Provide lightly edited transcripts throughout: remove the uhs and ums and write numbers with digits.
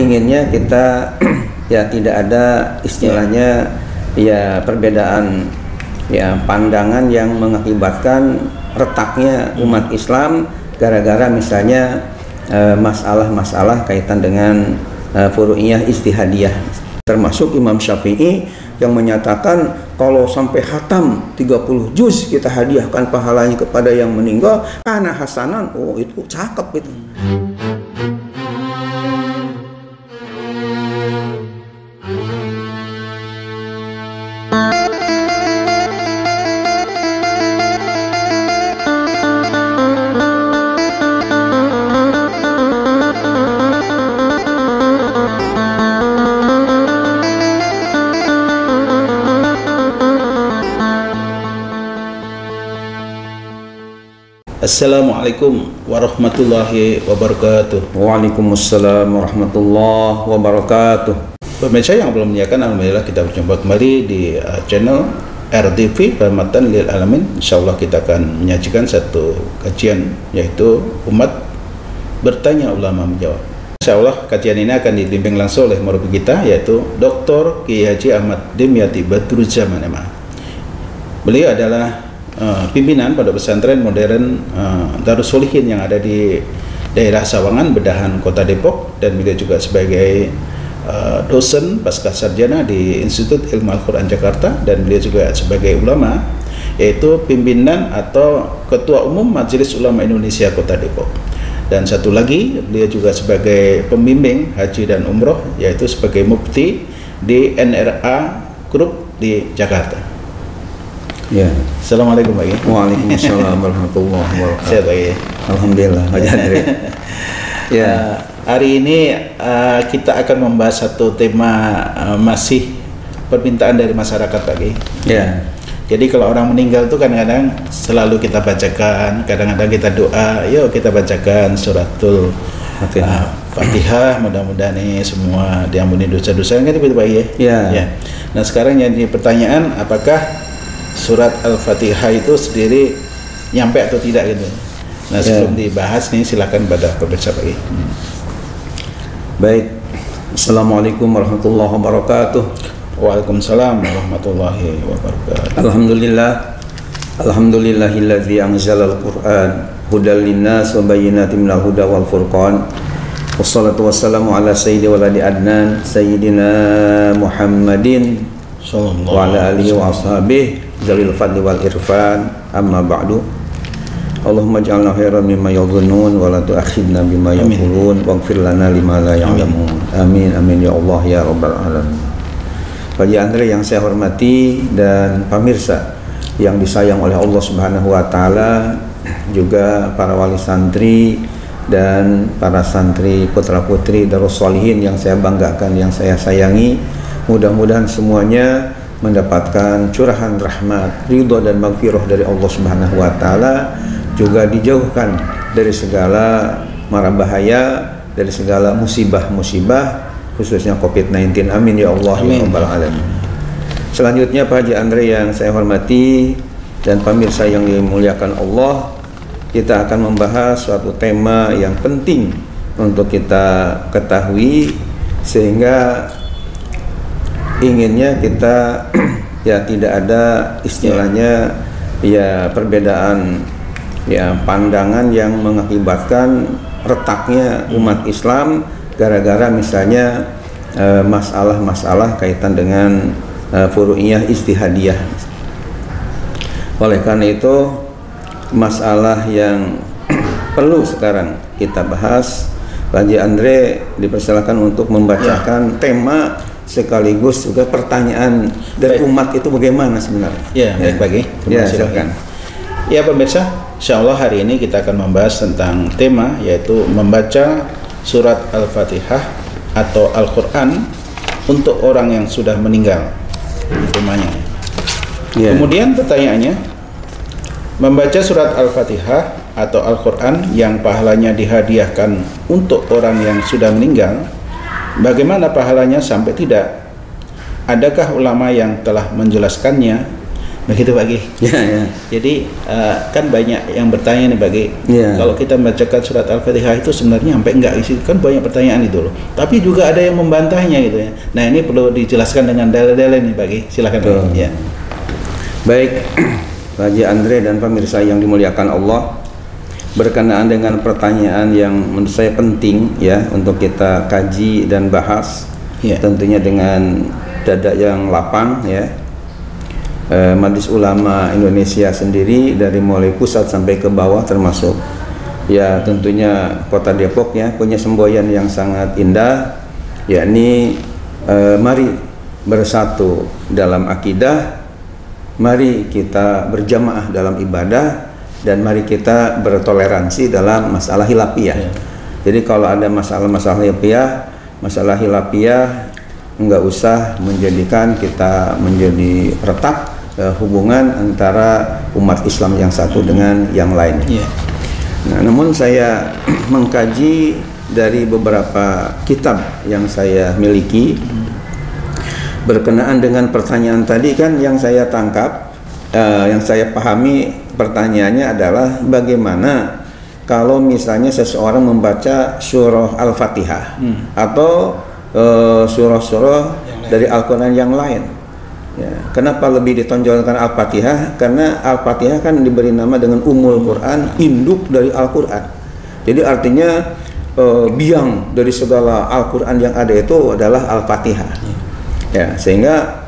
inginnya kita ya tidak ada istilahnya ya perbedaan ya pandangan yang mengakibatkan retaknya umat Islam gara-gara misalnya masalah-masalah kaitan dengan furu'iyah ijtihadiyah. Termasuk Imam Syafi'i yang menyatakan kalau sampai khatam 30 juz kita hadiahkan pahalanya kepada yang meninggal karena hasanan. Oh, itu cakep itu. Assalamualaikum warahmatullahi wabarakatuh. Waalaikumsalam warahmatullahi wabarakatuh. Pemirsa yang belum menyaksikan, alhamdulillah kita berjumpa kembali di channel RTV Rahmatan Lil Alamin. Insyaallah kita akan menyajikan satu kajian yaitu umat bertanya ulama menjawab. Insyaallah kajian ini akan dibimbing langsung oleh murabbi kita yaitu Dr. Kiai Haji Ahmad Dimyati Badruzzaman MA. Beliau adalah pimpinan Pondok Pesantren Modern Darus Sholihin yang ada di daerah Sawangan, Bedahan, Kota Depok, dan beliau juga sebagai dosen pasca sarjana di Institut Ilmu Al-Quran Jakarta, dan beliau juga sebagai ulama yaitu pimpinan atau Ketua Umum Majelis Ulama Indonesia Kota Depok, dan satu lagi beliau juga sebagai pembimbing haji dan umroh yaitu sebagai mufti di NRA Group di Jakarta. Ya. Assalamualaikum Pak. Waalaikumsalam warahmatullahi wabarakatuh. Sehat Pak. Alhamdulillah. Ya. Hari ini kita akan membahas satu tema masih permintaan dari masyarakat Pak. Ya. Jadi kalau orang meninggal itu kadang-kadang selalu kita bacakan, kadang-kadang kita doa, yuk kita bacakan suratul Fatihah, mudah-mudahan ini semua diampuni dosa-dosa kan itu Pak Ya. Ya. Nah sekarang yang jadi pertanyaan, apakah surat Al-Fatihah itu sendiri nyampe atau tidak gitu. Nah sebelum dibahas nih silakan pada pemirsa Pak. Baik. Assalamualaikum warahmatullahi wabarakatuh. Waalaikumsalam warahmatullahi wabarakatuh. Alhamdulillahilladzi anzalal Qur'an hudal linnas wa bayyinatin minal huda wal furqan. Wassalatu wassalamu ala sayyidi waladi adnan sayyidina Muhammadin wa ala alihi wa ashabihi zawil fadli wal irfan, amma ba'du. Allahumma ja'alna khairan mimma yadhunnun wa la tu'akhidna bima yaqulun waghfir lana lima la ya'lamun. Amin amin ya Allah ya rabbal alamin. Pak Andre yang saya hormati dan pemirsa yang disayang oleh Allah Subhanahu wa taala, juga para wali santri dan para santri putra-putri Darus Sholihin yang saya banggakan, yang saya sayangi, mudah-mudahan semuanya mendapatkan curahan rahmat, ridho dan maghfirah dari Allah Subhanahu wa taala, juga dijauhkan dari segala mara bahaya, dari segala musibah-musibah khususnya COVID-19. Amin ya Allah ya rabbal alamin. Selanjutnya Pak Haji Andre yang saya hormati dan pemirsa yang dimuliakan Allah, kita akan membahas suatu tema yang penting untuk kita ketahui sehingga inginnya kita ya tidak ada istilahnya ya perbedaan ya pandangan yang mengakibatkan retaknya umat Islam gara-gara misalnya masalah-masalah kaitan dengan furu'iyah ijtihadiyah. Oleh karena itu masalah yang perlu sekarang kita bahas, Pak Haji Andre dipersilakan untuk membacakan tema sekaligus juga pertanyaan dari umat itu bagaimana sebenarnya. Ya, baik pagi. Ya, silakan. Ya pemirsa, insyaallah hari ini kita akan membahas tentang tema yaitu membaca surat Al-Fatihah atau Al-Quran untuk orang yang sudah meninggal. Temanya. Ya. Kemudian pertanyaannya, membaca surat Al-Fatihah atau Al-Quran yang pahalanya dihadiahkan untuk orang yang sudah meninggal, bagaimana pahalanya sampai tidak? Adakah ulama yang telah menjelaskannya? Begitu Pak Ki. Ya. Jadi kan banyak yang bertanya nih Pak Ki. Ya. Kalau kita membacakan surat Al-Fatihah itu sebenarnya sampai enggak isi, kan banyak pertanyaan itu loh. Tapi juga ada yang membantahnya gitu ya. Nah ini perlu dijelaskan dengan dalil-dalil nih Pak Ki. Silakan Pak Ki. Ya. Baik, Pak Haji Andre dan pemirsa yang dimuliakan Allah, berkenaan dengan pertanyaan yang menurut saya penting ya untuk kita kaji dan bahas, tentunya dengan dada yang lapang ya. Majelis Ulama Indonesia sendiri dari mulai pusat sampai ke bawah termasuk ya tentunya Kota Depok ya punya semboyan yang sangat indah, yakni mari bersatu dalam akidah, mari kita berjamaah dalam ibadah, dan mari kita bertoleransi dalam masalah khilafiyah. Jadi kalau ada masalah-masalah khilafiyah enggak usah menjadikan kita menjadi retak hubungan antara umat Islam yang satu dengan yang lain. Nah, namun saya mengkaji dari beberapa kitab yang saya miliki berkenaan dengan pertanyaan tadi, kan yang saya tangkap, yang saya pahami pertanyaannya adalah bagaimana kalau misalnya seseorang membaca surah Al-Fatihah atau surah-surah dari Al-Quran yang lain. Ya, kenapa lebih ditonjolkan Al-Fatihah? Karena Al-Fatihah kan diberi nama dengan Ummul Quran, induk dari Al-Quran. Jadi artinya biang dari segala Al-Quran yang ada itu adalah Al-Fatihah. Ya, sehingga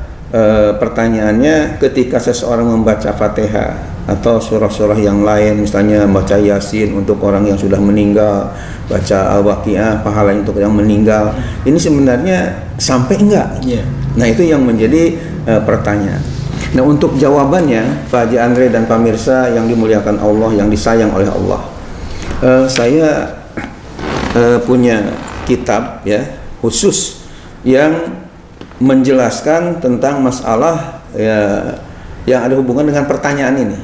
pertanyaannya ketika seseorang membaca Fatihah atau surah-surah yang lain, misalnya baca Yasin untuk orang yang sudah meninggal, baca Al-Waqiah pahala untuk yang meninggal, ini sebenarnya sampai enggak? Nah itu yang menjadi pertanyaan. Nah untuk jawabannya Pak Haji Andre dan pemirsa yang dimuliakan Allah, yang disayang oleh Allah, saya punya kitab ya khusus yang menjelaskan tentang masalah ya yang ada hubungan dengan pertanyaan ini.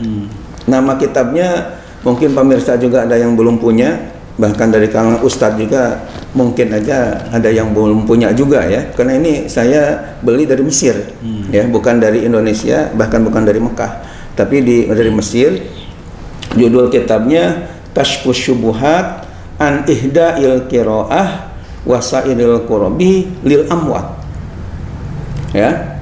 Nama kitabnya mungkin pemirsa juga ada yang belum punya, bahkan dari kalangan ustadz juga mungkin aja ada yang belum punya juga ya, karena ini saya beli dari Mesir ya, bukan dari Indonesia, bahkan bukan dari Mekah, tapi dari Mesir. Judul kitabnya Kashfus Syubuhat an Ihda'il Qiraah Wasairil Qurabi lil Amwat. Ya,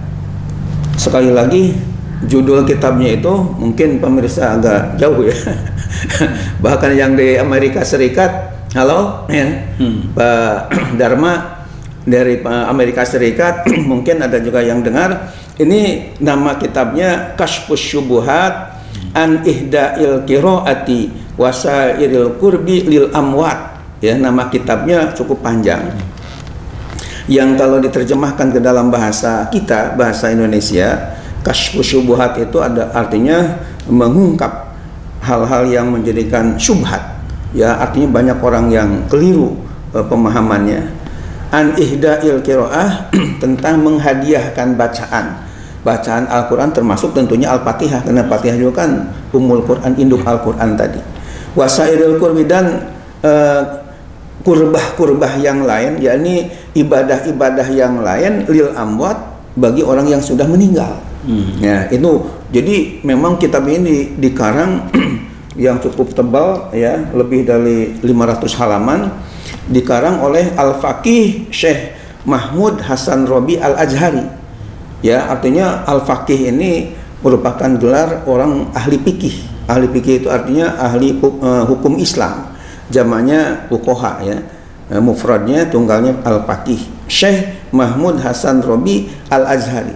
sekali lagi judul kitabnya itu mungkin pemirsa agak jauh ya. Bahkan yang di Amerika Serikat, halo ya, Pak Dharma dari Amerika Serikat, mungkin ada juga yang dengar. Ini nama kitabnya Kashfus Syubuhat an Ihda'il Qiraati Wasairil Qurbi lil Amwat. Ya, nama kitabnya cukup panjang. Yang kalau diterjemahkan ke dalam bahasa kita, bahasa Indonesia, Kashfus Syubuhat itu ada artinya mengungkap hal-hal yang menjadikan syubhat. Ya, artinya banyak orang yang keliru pemahamannya. An Ihda'il Qiraah tentang menghadiahkan bacaan Al-Quran, termasuk tentunya Al-Fatihah, karena Fatihah juga kan Ummul Quran, induk Al-Quran tadi. Wasairil Qurbi, dan kurbah-kurbah yang lain, yakni ibadah-ibadah yang lain lil amwat, bagi orang yang sudah meninggal. Ya, itu jadi memang kitab ini dikarang yang cukup tebal ya, lebih dari 500 halaman, dikarang oleh Al-Faqih Syekh Mahmud Hasan Robi Al-Azhari. Ya, artinya Al-Faqih ini merupakan gelar orang ahli fikih. Ahli fikih itu artinya ahli hukum Islam. Jamaknya fuqaha ya. Mufradnya tunggalnya Al-Faqih Syekh Mahmud Hasan Robi Al-Azhari.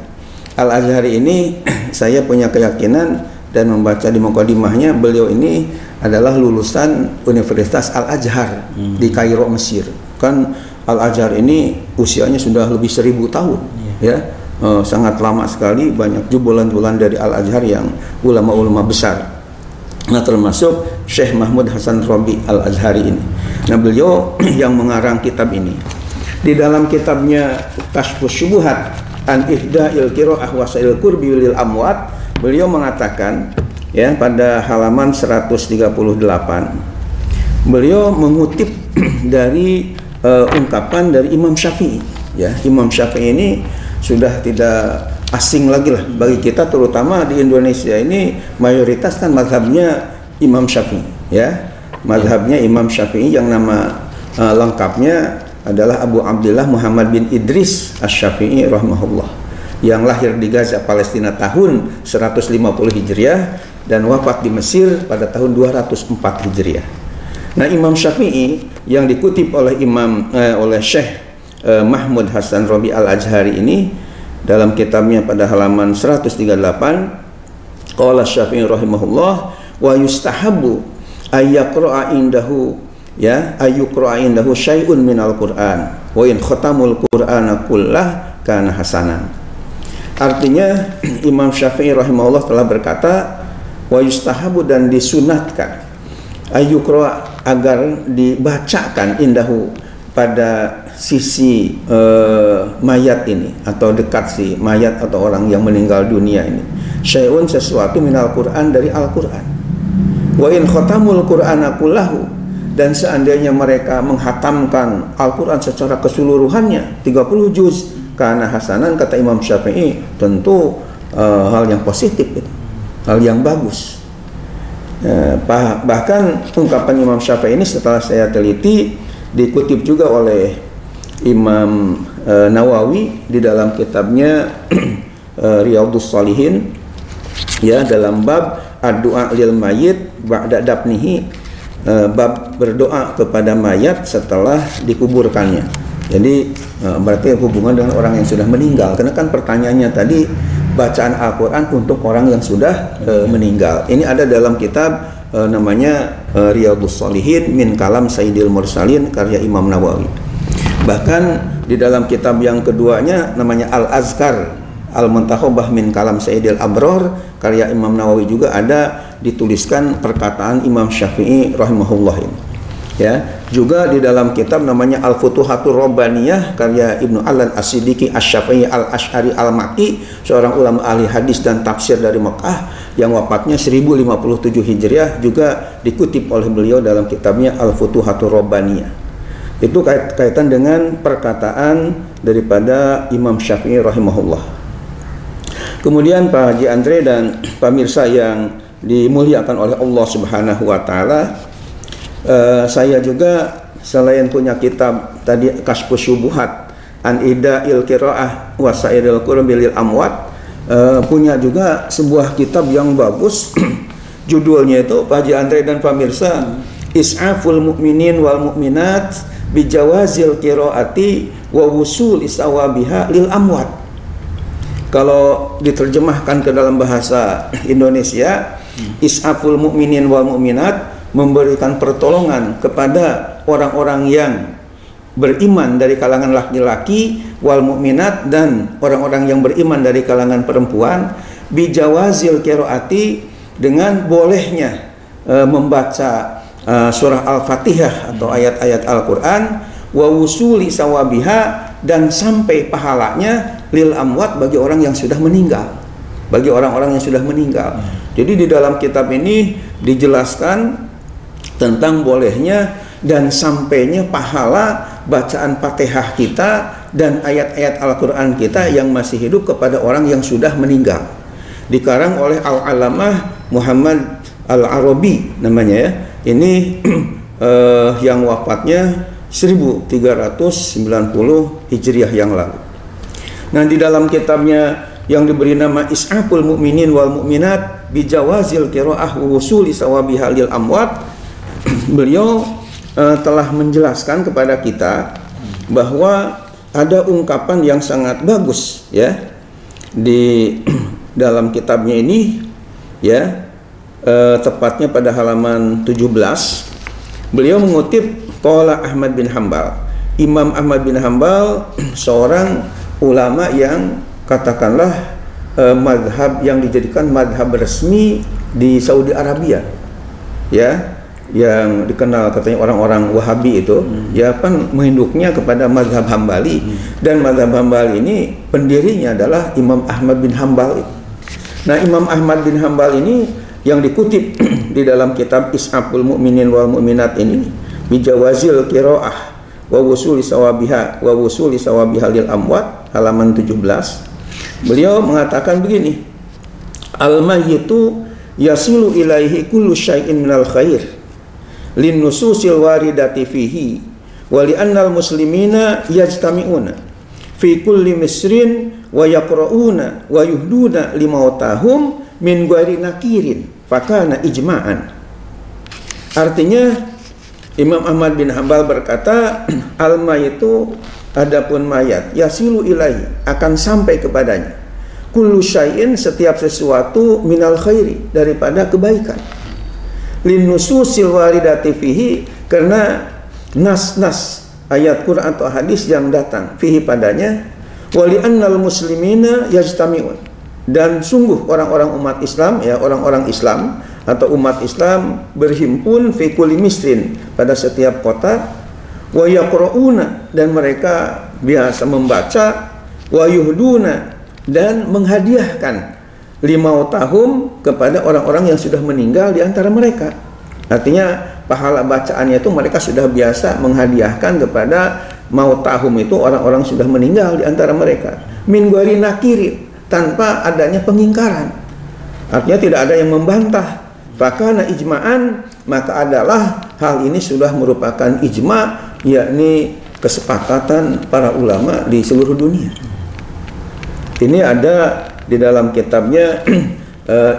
Al-Azhari ini saya punya keyakinan dan membaca di mukadimahnya, beliau ini adalah lulusan Universitas Al-Azhar di Kairo, Mesir. Kan Al-Azhar ini usianya sudah lebih 1000 tahun ya. Sangat lama sekali, banyak jubulan-jubulan dari Al-Azhar yang ulama-ulama besar. Nah, termasuk Syekh Mahmud Hasan Robi Al-Azhari ini. Nah, beliau yang mengarang kitab ini. Di dalam kitabnya Kashfus Syubuhat an Ihda'il Qiraah Wasairil Qurbi lil Amwat, beliau mengatakan ya pada halaman 138, beliau mengutip dari ungkapan dari Imam Syafi'i. Ya, Imam Syafi'i ini sudah tidak asing lagi lah bagi kita, terutama di Indonesia ini mayoritas kan mazhabnya Imam Syafi'i, ya, mazhabnya Imam Syafi'i yang nama lengkapnya adalah Abu Abdullah Muhammad bin Idris Asy-Syafi'i rahimahullah, yang lahir di Gaza, Palestina tahun 150 Hijriah dan wafat di Mesir pada tahun 204 Hijriah. Nah, Imam Syafi'i yang dikutip oleh oleh Syekh Mahmud Hasan Rabi Al-Azhari ini dalam kitabnya pada halaman 138, qala Syafi'i rahimahullah wa yustahabbu ayyaqra'a indahu, ya, ayyuqra'a indahu syai'un minal Qur'an wa in khatamul Qur'ana kullah kana hasanan. Artinya Imam Syafi'i rahimahullah telah berkata, wa yustahabbu, dan disunatkan, ayyuqra'a, agar dibacakan, indahu, pada sisi mayat ini, atau dekat si mayat atau orang yang meninggal dunia ini, syai'un, sesuatu, minal Qur'an, dari Al-Qur'an. Wa in khatamul Qur'ana kullahu, dan seandainya mereka menghatamkan Al-Qur'an secara keseluruhannya 30 juz, karena hasanan, kata Imam Syafi'i, tentu hal yang positif, hal yang bagus. Bahkan ungkapan Imam Syafi'i ini setelah saya teliti dikutip juga oleh Imam Nawawi di dalam kitabnya Riyadhus Shalihin, ya, dalam bab ad-du'a lil mayyit ba'da dafnihi, bab berdoa kepada mayat setelah dikuburkannya. Jadi berarti hubungan dengan orang yang sudah meninggal, karena kan pertanyaannya tadi bacaan Al-Quran untuk orang yang sudah meninggal. Ini ada dalam kitab namanya Riyadhus Shalihin min kalam Sayyidil Mursalin, karya Imam Nawawi. Bahkan di dalam kitab yang keduanya namanya Al-Azkar Al-Muntakhabah min kalam Sayyidil Abror, karya Imam Nawawi, juga ada dituliskan perkataan Imam Syafi'i rahimahullah ini. Ya, juga di dalam kitab namanya Al-Futuhatur Rabbaniyah, karya Ibnu Alan As-Siddiqi Asy-Syafi'i Al-Asy'ari Al-Makki, seorang ulama ahli hadis dan tafsir dari Mekah yang wafatnya 1057 Hijriah, juga dikutip oleh beliau dalam kitabnya Al-Futuhatur Rabbaniyah. Itu kaitan dengan perkataan daripada Imam Syafi'i rahimahullah. Kemudian Pak Haji Andre dan pemirsa yang dimuliakan oleh Allah Subhanahu wa taala, saya juga selain punya kitab tadi Kasyfus Syubuhat an Ida'il Qiraah wa Sa'iril Qurbi lil Amwat, punya juga sebuah kitab yang bagus judulnya itu Pak Haji Andre dan pemirsa, Is'aful Mu'minin wal Mu'minat bijawazil qiraati wa wusul isawabiha lil amwat. Kalau diterjemahkan ke dalam bahasa Indonesia, Is'aful Mu'minin wal Mu'minat, memberikan pertolongan kepada orang-orang yang beriman dari kalangan laki-laki, wal mu'minat, dan orang-orang yang beriman dari kalangan perempuan, bijawazil qiraati, dengan bolehnya membaca surah Al-Fatihah atau ayat-ayat Al-Quran, wa wusuli sawabiha, dan sampai pahalanya lil amwat, bagi orang yang sudah meninggal, bagi orang-orang yang sudah meninggal. Jadi di dalam kitab ini dijelaskan tentang bolehnya dan sampainya pahala bacaan Fatihah kita dan ayat-ayat Al-Quran kita yang masih hidup kepada orang yang sudah meninggal. Dikarang oleh Al-Alamah Muhammad Al-Arabi namanya, ya. Ini yang wafatnya 1390 Hijriah yang lalu. Nah, di dalam kitabnya yang diberi nama Is'aful Mu'minin wal Mu'minat bijawazil qiraah wa wusuli sawabiha lil amwat, beliau telah menjelaskan kepada kita bahwa ada ungkapan yang sangat bagus, ya, di dalam kitabnya ini, ya, tepatnya pada halaman 17. Beliau mengutip qala Ahmad bin Hambal. Imam Ahmad bin Hambal seorang ulama yang katakanlah madhab yang dijadikan madhab resmi di Saudi Arabia, ya, yang dikenal katanya orang-orang Wahabi itu, ya kan, menginduknya kepada mazhab Hambali, dan mazhab Hambali ini pendirinya adalah Imam Ahmad bin Hambal. Nah, Imam Ahmad bin Hambal ini yang dikutip di dalam kitab Is'aful Mu'minin wal Mu'minat ini, bijawazil qiraah wa wusuli sawabiha lil amwat, halaman 17. Beliau mengatakan begini, al-mayyitu yasilu ilaihi kullu syai'in minal khair lin nususil waridati fihi wa li annal muslimina yajtami'una fi kulli misrin wa yaqra'una wa yuhduna limautahum min ghairi nakirin fakana ijma'an. Artinya Imam Ahmad bin Hanbal berkata, al-mayyitu, adapun mayat, yasilu ilaihi, akan sampai kepadanya, kullu syai'in, setiap sesuatu, minal khairi, daripada kebaikan, linususil waridati fihi, karena nas-nas ayat Quran atau hadis yang datang fihi padanya, wali annal muslimina yajtami'un, dan sungguh orang-orang umat Islam, ya orang-orang Islam atau umat Islam berhimpun fi kulli misrin, pada setiap kota, wa yaqra'una, dan mereka biasa membaca, wa yuhduna, dan menghadiahkan limautahum, kepada orang-orang yang sudah meninggal di antara mereka. Artinya pahala bacaannya itu mereka sudah biasa menghadiahkan kepada mautahum, itu orang-orang sudah meninggal di antara mereka, min ghairi nakirin, tanpa adanya pengingkaran. Artinya tidak ada yang membantah. Fakana ijma'an, maka adalah hal ini sudah merupakan ijma', yakni kesepakatan para ulama di seluruh dunia. Ini ada di dalam kitabnya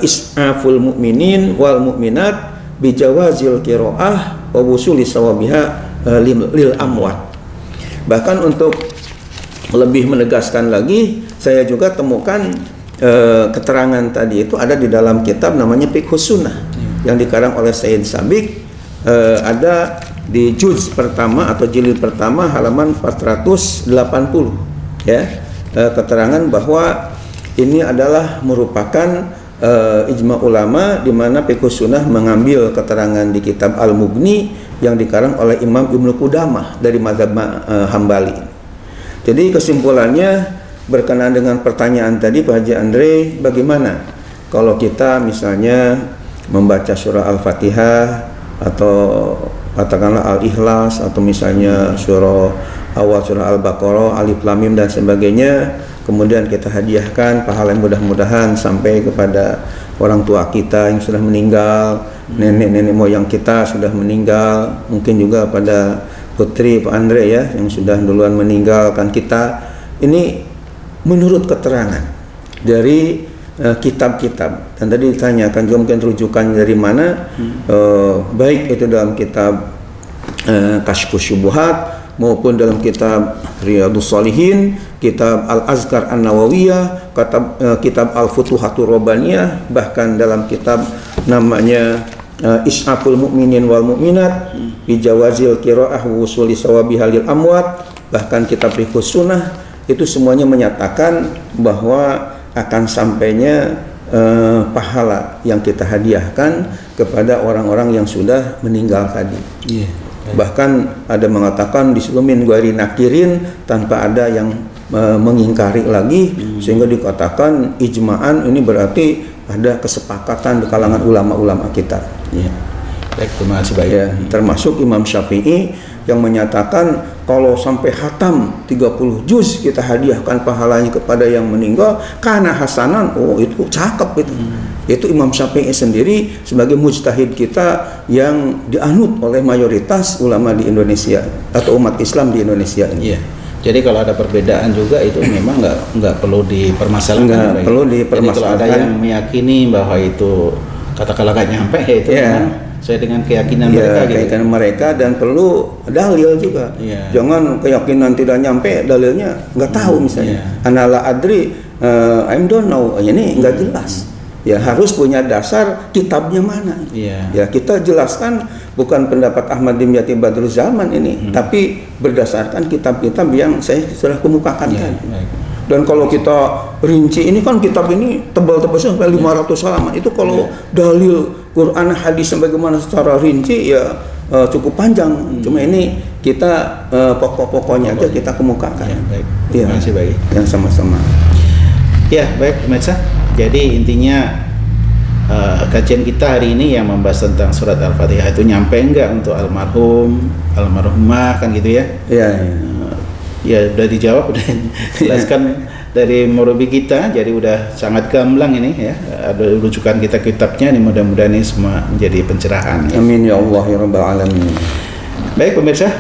Is'aful Mu'minin wal Mu'minat bijawazil qiraah wa wusuli sawabiha lil amwat. Bahkan untuk lebih menegaskan lagi, saya juga temukan keterangan tadi itu ada di dalam kitab namanya Fiqhus Sunnah yang dikarang oleh Sayyid Sabiq, ada di juz pertama atau jilid pertama halaman 480, ya, keterangan bahwa ini adalah merupakan ijma ulama, di mana Fiqhus Sunnah mengambil keterangan di kitab Al-Mughni yang dikarang oleh Imam Ibnu Qudamah dari mazhab Hambali. Jadi kesimpulannya, berkenaan dengan pertanyaan tadi Pak Haji Andre, bagaimana kalau kita misalnya membaca surah Al-Fatihah atau katakanlah Al-Ikhlas, atau misalnya surah awal surah Al-Baqarah, Alif Lam Mim dan sebagainya, kemudian kita hadiahkan pahala yang mudah-mudahan sampai kepada orang tua kita yang sudah meninggal, nenek-nenek moyang kita sudah meninggal, mungkin juga pada putri Pak Andre ya yang sudah duluan meninggalkan kita. Ini menurut keterangan dari kitab-kitab, dan tadi ditanyakan juga mungkin rujukan dari mana, baik itu dalam kitab Kasyfus Syubuhat maupun dalam kitab Riyadhus Shalihin, kitab Al-Azkar An-Nawawiyah, kitab Al-Futuhatur Rabbaniyah, bahkan dalam kitab namanya Is'aful Mu'minin wal Mu'minat bijawazil qiraah wa wusuli sawabiha lil amwat, bahkan kitab Fiqhus Sunnah, itu semuanya menyatakan bahwa akan sampainya pahala yang kita hadiahkan kepada orang-orang yang sudah meninggal tadi. Bahkan ada mengatakan disulumin ghairi nakirin, tanpa ada yang mengingkari lagi, sehingga dikatakan ijma'an, ini berarti ada kesepakatan di kalangan ulama-ulama kita. Baik, terima kasih Baik. Ya, termasuk Imam Syafi'i yang menyatakan kalau sampai khatam 30 juz kita hadiahkan pahalanya kepada yang meninggal karena hasanan, oh itu cakep itu. Itu Imam Syafi'i sendiri sebagai mujtahid kita yang dianut oleh mayoritas ulama di Indonesia atau umat Islam di Indonesia ini. Iya. Jadi kalau ada perbedaan juga itu memang nggak perlu dipermasalahkan. Nggak perlu dipermasalahkan. Jadi kalau ada yang meyakini bahwa itu katakanlah nggak nyampe, ya itu sesuai dengan keyakinan mereka, keyakinan mereka, dan perlu dalil juga. Jangan keyakinan tidak nyampe, dalilnya nggak tahu misalnya. Anala adri, I don't know, ini nggak jelas. Ya harus punya dasar kitabnya mana. Ya kita jelaskan bukan pendapat Ahmad Dimyati Badrul Zaman ini, tapi berdasarkan kitab-kitab yang saya sudah kemukakan tadi. Dan kalau kita rinci, ini kan kitab ini tebal-tebal sampai 500 halaman. Itu kalau dalil Quran hadis sebagaimana secara rinci ya cukup panjang. Cuma ini kita pokok-pokoknya aja kita kemukakan. Baik. Terima kasih Baik. Yang sama-sama. Ya, baik pemirsa. Jadi intinya kajian kita hari ini yang membahas tentang surat Al-Fatihah itu nyampe enggak untuk almarhum, almarhumah kan gitu ya? Iya. Ya udah dijawab, udah jelaskan dari murabi kita, jadi udah sangat gamblang ini ya. Ada rujukan kita kitabnya, ini mudah-mudahan ini semua menjadi pencerahan. Ya. Amin ya Allah ya Rabbal Alamin. Baik pemirsa,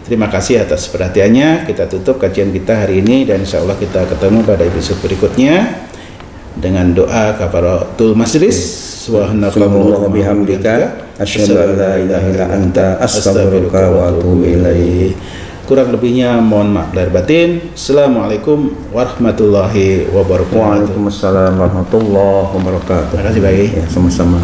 terima kasih atas perhatiannya. Kita tutup kajian kita hari ini dan insya Allah kita ketemu pada episode berikutnya dengan doa kafaratul majlis. Subhanallah wa bihamdika asyhadu an la ilaha illa anta astaghfiruka wa atubu ilaik. Kurang lebihnya mohon maaf lahir batin. Assalamualaikum warahmatullahi wabarakatuh. Waalaikumsalam warahmatullahi wabarakatuh. Terima kasih, baik. Ya, sama-sama.